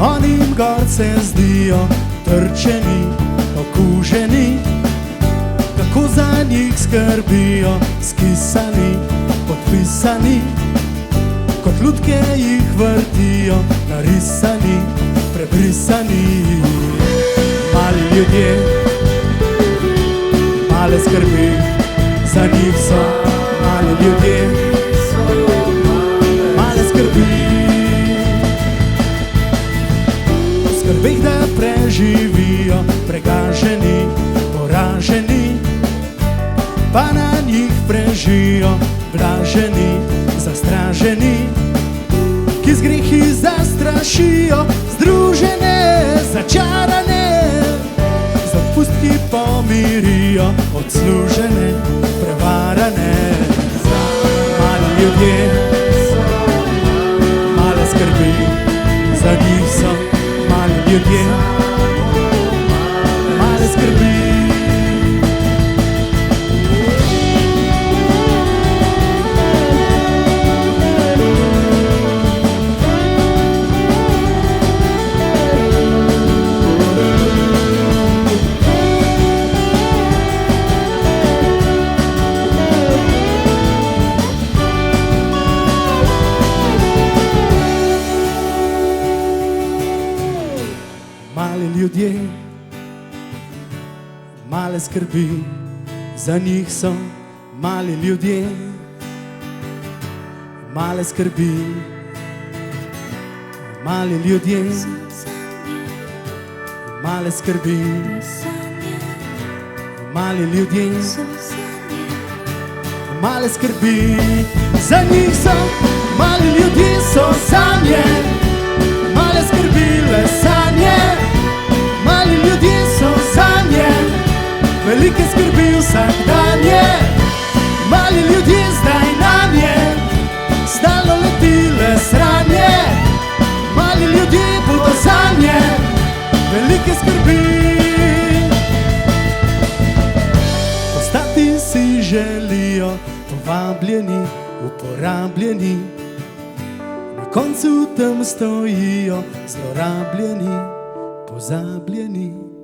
Onim gor se zdijo trčeni, okuženi, kako za njih skrbijo, skisani, podpisani, kot lutke jih vrtijo, narisani, prebrisani. Mali ljudje, male skrbi, za njih so mali ljudje, male skrbi. V skrbeh, da preživijo, pregaženi, poraženi, pa na njih prežijo, blaženi, zastraženi, ki z grehi zastrašijo, združene, začarane, z odpustki pomirijo, odslužene, prevarane. Mali ljudje, male skrbi, za njih so mali ljudje, male skrbi. Mali ljudje, male skrbi, za njih so mali ljudje, male skrbi. Mali ljudje, male skrbi, mali ljudje, male skrbi. Za njih so mali ljudje, so sanje, male skrbi, le sanje. Mali ljudje so sanje, velike skrbi vsakdanje. Mali ljudje zdaj nanje, stalno leti le sranje. Mali ljudje bodo sanje, velike skrbi. Postati si želijo, povabljeni, uporabljeni, na koncu tam stojijo, zlorabljeni, pozabljeni.